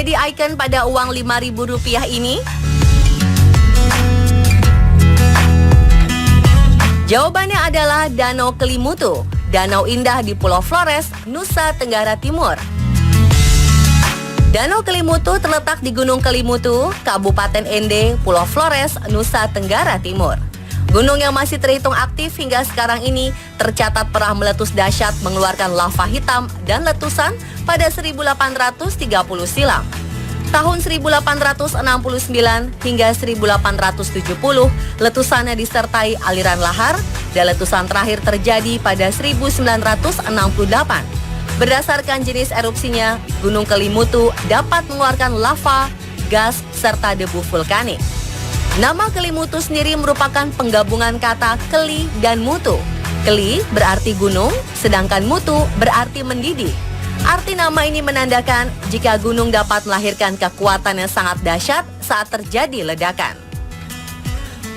menjadi ikon pada uang Rp5.000 ini? Jawabannya adalah Danau Kelimutu, danau indah di Pulau Flores, Nusa Tenggara Timur. Danau Kelimutu terletak di Gunung Kelimutu, Kabupaten Ende, Pulau Flores, Nusa Tenggara Timur. Gunung yang masih terhitung aktif hingga sekarang ini tercatat pernah meletus dahsyat mengeluarkan lava hitam dan letusan pada 1830 silam. Tahun 1869 hingga 1870, letusannya disertai aliran lahar dan letusan terakhir terjadi pada 1968. Berdasarkan jenis erupsinya, Gunung Kelimutu dapat mengeluarkan lava, gas, serta debu vulkanik. Nama Kelimutu sendiri merupakan penggabungan kata keli dan mutu. Keli berarti gunung, sedangkan mutu berarti mendidih. Arti nama ini menandakan jika gunung dapat melahirkan kekuatan yang sangat dahsyat saat terjadi ledakan.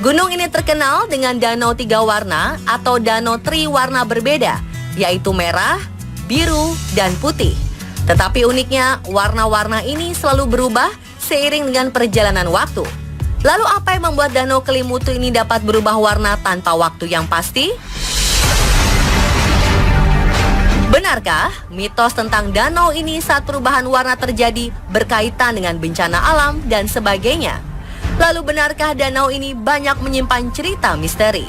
Gunung ini terkenal dengan danau 3 warna atau danau triwarna berbeda, yaitu merah, biru, dan putih. Tetapi uniknya, warna-warna ini selalu berubah seiring dengan perjalanan waktu. Lalu apa yang membuat danau Kelimutu ini dapat berubah warna tanpa waktu yang pasti? Benarkah mitos tentang danau ini saat perubahan warna terjadi berkaitan dengan bencana alam dan sebagainya? Lalu benarkah danau ini banyak menyimpan cerita misteri?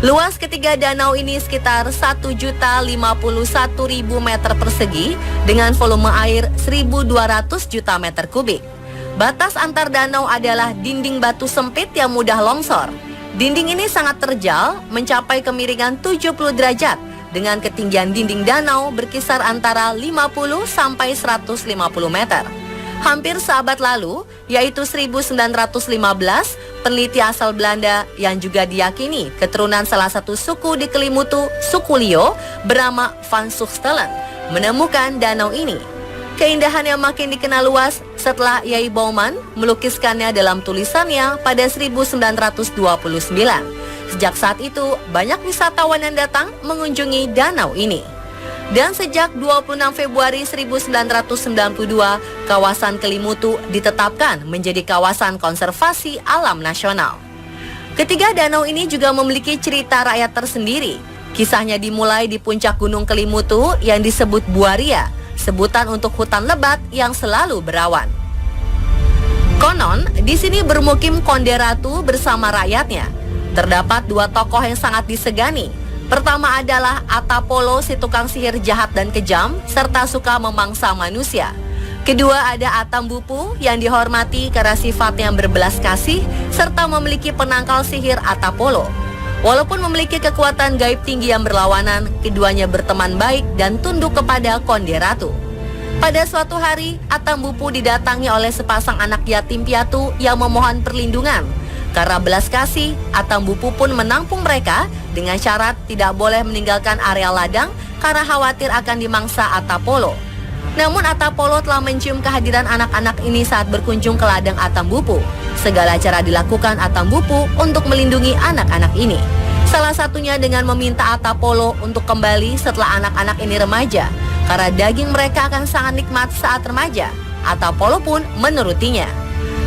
Luas ketiga danau ini sekitar 1.051.000 meter persegi dengan volume air 1.200 juta meter kubik. Batas antar danau adalah dinding batu sempit yang mudah longsor. Dinding ini sangat terjal, mencapai kemiringan 70 derajat dengan ketinggian dinding danau berkisar antara 50 sampai 150 meter. Hampir seabad lalu, yaitu 1915, peneliti asal Belanda yang juga diyakini keturunan salah satu suku di Kelimutu, suku Lio, bernama Van Zuchtelen, menemukan danau ini. Keindahan yang makin dikenal luas setelah Yai Bouwman melukiskannya dalam tulisannya pada 1929. Sejak saat itu, banyak wisatawan yang datang mengunjungi danau ini. Dan sejak 26 Februari 1992, kawasan Kelimutu ditetapkan menjadi kawasan konservasi alam nasional. Ketiga danau ini juga memiliki cerita rakyat tersendiri. Kisahnya dimulai di puncak Gunung Kelimutu yang disebut Buaria, sebutan untuk hutan lebat yang selalu berawan. Konon, di sini bermukim Konde Ratu bersama rakyatnya. Terdapat 2 tokoh yang sangat disegani. Pertama adalah Atapolo, si tukang sihir jahat dan kejam, serta suka memangsa manusia. Kedua ada Atambupu yang dihormati karena sifatnya yang berbelas kasih, serta memiliki penangkal sihir Atapolo. Walaupun memiliki kekuatan gaib tinggi yang berlawanan, keduanya berteman baik dan tunduk kepada Konde Ratu. Pada suatu hari, Atambupu didatangi oleh sepasang anak yatim piatu yang memohon perlindungan. Karena belas kasih, Atambupu pun menampung mereka dengan syarat tidak boleh meninggalkan area ladang karena khawatir akan dimangsa Atapolo. Namun Atapolo telah mencium kehadiran anak-anak ini saat berkunjung ke ladang Atambupu. Segala cara dilakukan Atambupu untuk melindungi anak-anak ini. Salah satunya dengan meminta Atapolo untuk kembali setelah anak-anak ini remaja, karena daging mereka akan sangat nikmat saat remaja. Atapolo pun menurutinya.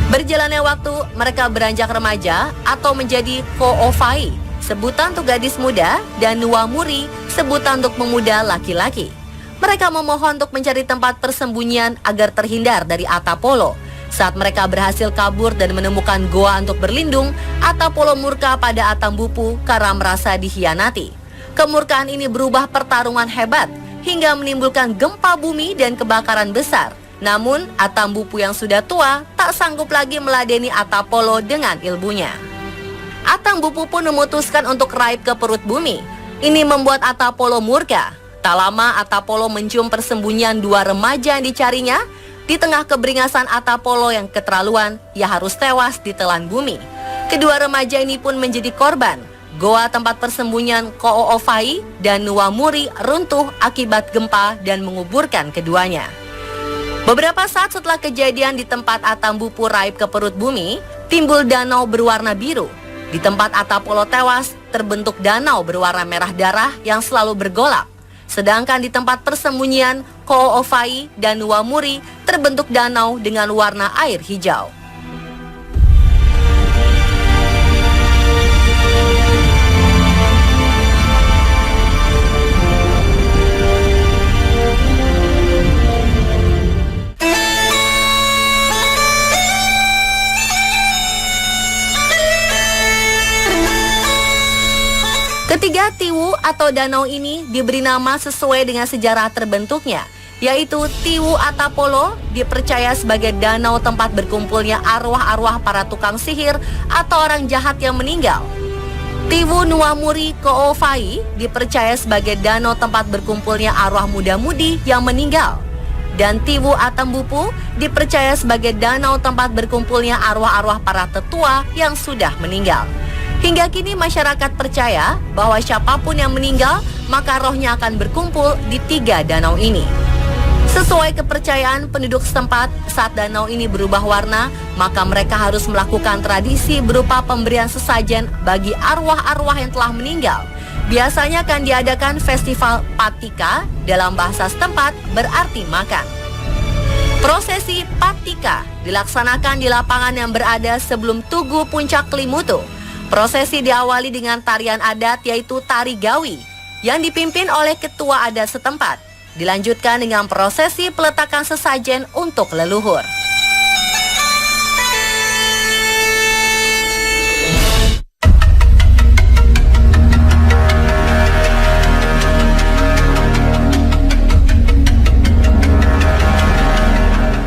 Berjalannya waktu, mereka beranjak remaja atau menjadi Ko'ofai, sebutan untuk gadis muda, dan Nuamuri, sebutan untuk pemuda laki-laki. Mereka memohon untuk mencari tempat persembunyian agar terhindar dari Atapolo. Saat mereka berhasil kabur dan menemukan goa untuk berlindung, Atapolo murka pada Atambupu karena merasa dikhianati. Kemurkaan ini berubah pertarungan hebat hingga menimbulkan gempa bumi dan kebakaran besar. Namun, Atambupu yang sudah tua tak sanggup lagi meladeni Atapolo dengan ilmunya. Atambupu pun memutuskan untuk raib ke perut bumi. Ini membuat Atapolo murka. Tak lama, Atapolo mencium persembunyian 2 remaja yang dicarinya. Di tengah keberingasan Atapolo yang keterlaluan, ia harus tewas ditelan bumi. Kedua remaja ini pun menjadi korban. Goa tempat persembunyian Ko'ofai dan Nuamuri runtuh akibat gempa dan menguburkan keduanya. Beberapa saat setelah kejadian di tempat Atambupu raib ke perut bumi, timbul danau berwarna biru. Di tempat Atapolo tewas, terbentuk danau berwarna merah darah yang selalu bergolak. Sedangkan di tempat persembunyian Ko'ofai dan Nuwamuri terbentuk danau dengan warna air hijau. Ketiga Tiwu atau danau ini diberi nama sesuai dengan sejarah terbentuknya, yaitu Tiwu Atapolo dipercaya sebagai danau tempat berkumpulnya arwah-arwah para tukang sihir atau orang jahat yang meninggal. Tiwu Nuwamuri Ko'ofai dipercaya sebagai danau tempat berkumpulnya arwah muda-mudi yang meninggal. Dan Tiwu Atambupu dipercaya sebagai danau tempat berkumpulnya arwah-arwah para tetua yang sudah meninggal. Hingga kini masyarakat percaya bahwa siapapun yang meninggal, maka rohnya akan berkumpul di tiga danau ini. Sesuai kepercayaan penduduk setempat, saat danau ini berubah warna, maka mereka harus melakukan tradisi berupa pemberian sesajen bagi arwah-arwah yang telah meninggal. Biasanya akan diadakan festival Patika, dalam bahasa setempat berarti makan. Prosesi Patika dilaksanakan di lapangan yang berada sebelum Tugu Puncak Kelimutu. Prosesi diawali dengan tarian adat yaitu tari gawi yang dipimpin oleh ketua adat setempat. Dilanjutkan dengan prosesi peletakan sesajen untuk leluhur.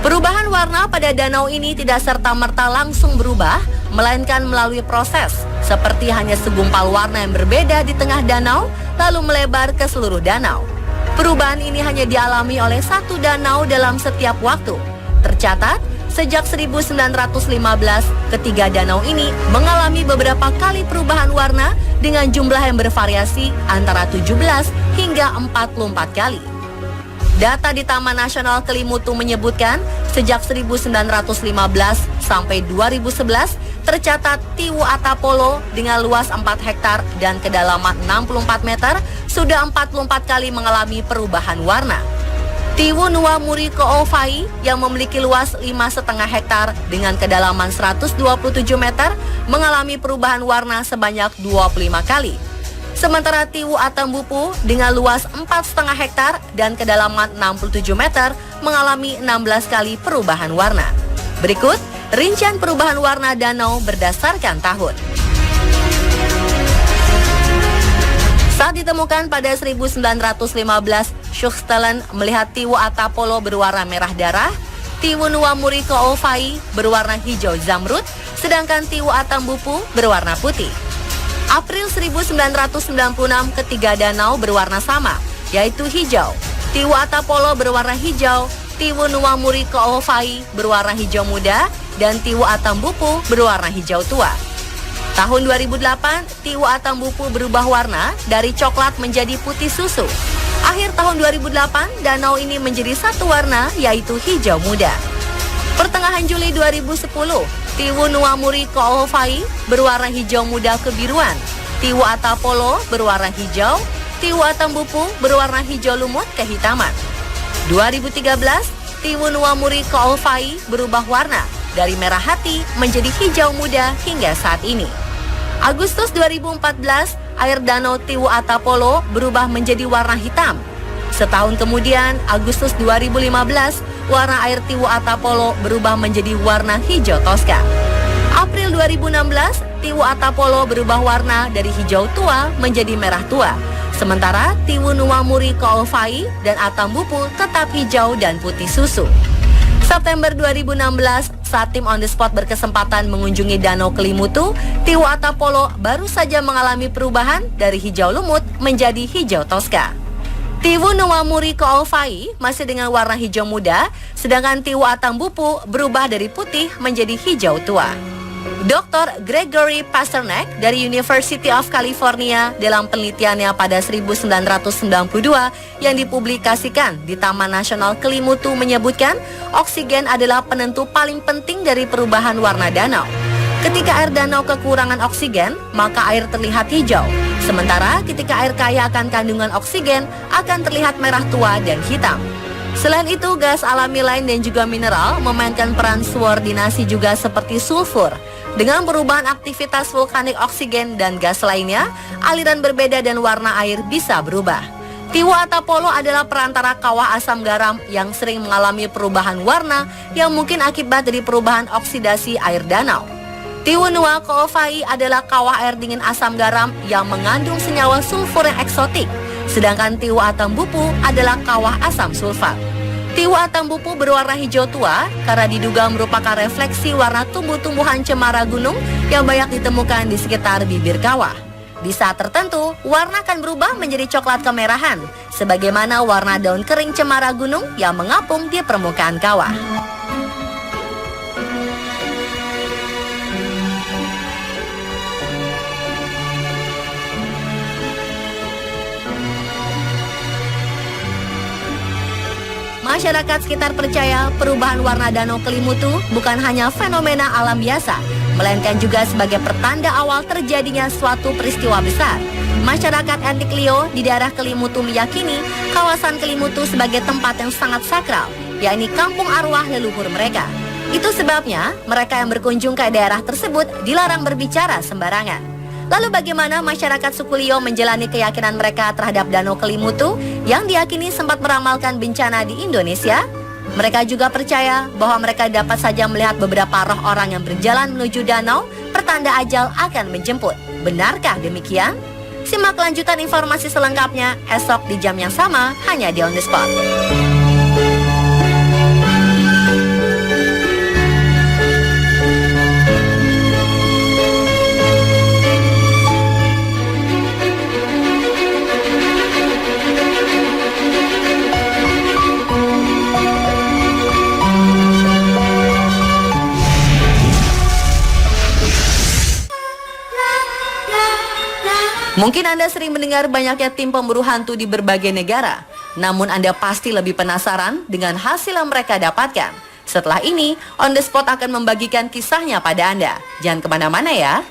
Perubahan warna pada danau ini tidak serta-merta langsung berubah, melainkan melalui proses, seperti hanya segumpal warna yang berbeda di tengah danau, lalu melebar ke seluruh danau. Perubahan ini hanya dialami oleh satu danau dalam setiap waktu. Tercatat, sejak 1915, ketiga danau ini mengalami beberapa kali perubahan warna dengan jumlah yang bervariasi antara 17 hingga 44 kali. Data di Taman Nasional Kelimutu menyebutkan, sejak 1915 sampai 2011, tercatat Tiwu Atapolo dengan luas 4 hektar dan kedalaman 64 meter sudah 44 kali mengalami perubahan warna. Tiwu Nuwamuri Ko'ofai yang memiliki luas 5,5 hektar dengan kedalaman 127 meter mengalami perubahan warna sebanyak 25 kali. Sementara Tiwu Atambupu dengan luas 4,5 hektar dan kedalaman 67 meter mengalami 16 kali perubahan warna. Berikut rincian perubahan warna danau berdasarkan tahun. Saat ditemukan pada 1915, Schuckstellen melihat Tiwu Atapolo berwarna merah darah, Tiwu Nuwamuri Ko'ofai berwarna hijau zamrud, sedangkan Tiwu Atambupu berwarna putih. April 1996, ketiga danau berwarna sama, yaitu hijau. Tiwu Atapolo berwarna hijau, Tiwu Nuwamuri Ko'ofai berwarna hijau muda, dan Tiwu Atambupu berwarna hijau tua. Tahun 2008, Tiwu Atambupu berubah warna dari coklat menjadi putih susu. Akhir tahun 2008, danau ini menjadi satu warna, yaitu hijau muda. Pertengahan Juli 2010, Tiwu Nuwamuri Ko'ofai berwarna hijau muda kebiruan, Tiwu Atapolo berwarna hijau, Tiwu Atambupu berwarna hijau lumut kehitaman. 2013, Tiwu Nuwamuri Ko'ofai berubah warna dari merah hati menjadi hijau muda hingga saat ini. Agustus 2014, air danau Tiwu Atapolo berubah menjadi warna hitam. Setahun kemudian, Agustus 2015, warna air Tiwu Atapolo berubah menjadi warna hijau toska. April 2016, Tiwu Atapolo berubah warna dari hijau tua menjadi merah tua. Sementara Tiwu Nuwamuri Ko'ofai dan Atambupu tetap hijau dan putih susu. September 2016, saat tim on the spot berkesempatan mengunjungi Danau Kelimutu, Tiwu Atapolo baru saja mengalami perubahan dari hijau lumut menjadi hijau toska. Tiwu Nuwamuri Ko'ofai masih dengan warna hijau muda, sedangkan Tiwu Atambupu berubah dari putih menjadi hijau tua. Dr. Gregory Pasternak dari University of California dalam penelitiannya pada 1992 yang dipublikasikan di Taman Nasional Kelimutu menyebutkan oksigen adalah penentu paling penting dari perubahan warna danau. Ketika air danau kekurangan oksigen, maka air terlihat hijau. Sementara ketika air kaya akan kandungan oksigen, akan terlihat merah tua dan hitam. Selain itu, gas alami lain dan juga mineral memainkan peran subordinasi juga seperti sulfur. Dengan perubahan aktivitas vulkanik oksigen dan gas lainnya, aliran berbeda dan warna air bisa berubah. Tiwa Atapolo adalah perantara kawah asam garam yang sering mengalami perubahan warna yang mungkin akibat dari perubahan oksidasi air danau. Tiwunua Koofai adalah kawah air dingin asam garam yang mengandung senyawa sulfur yang eksotik, sedangkan Tiwa Atambupu adalah kawah asam sulfat. Tiwa Atambupu berwarna hijau tua karena diduga merupakan refleksi warna tumbuh-tumbuhan cemara gunung yang banyak ditemukan di sekitar bibir kawah. Di saat tertentu, warna akan berubah menjadi coklat kemerahan, sebagaimana warna daun kering cemara gunung yang mengapung di permukaan kawah. Masyarakat sekitar percaya perubahan warna Danau Kelimutu bukan hanya fenomena alam biasa, melainkan juga sebagai pertanda awal terjadinya suatu peristiwa besar. Masyarakat Antiklio di daerah Kelimutu meyakini kawasan Kelimutu sebagai tempat yang sangat sakral, yakni kampung arwah leluhur mereka. Itu sebabnya mereka yang berkunjung ke daerah tersebut dilarang berbicara sembarangan. Lalu bagaimana masyarakat suku Lio menjalani keyakinan mereka terhadap Danau Kelimutu yang diyakini sempat meramalkan bencana di Indonesia? Mereka juga percaya bahwa mereka dapat saja melihat beberapa roh orang yang berjalan menuju danau, pertanda ajal akan menjemput. Benarkah demikian? Simak lanjutan informasi selengkapnya esok di jam yang sama hanya di On The Spot. Mungkin Anda sering mendengar banyaknya tim pemburu hantu di berbagai negara. Namun Anda pasti lebih penasaran dengan hasil yang mereka dapatkan. Setelah ini, On The Spot akan membagikan kisahnya pada Anda. Jangan kemana-mana ya.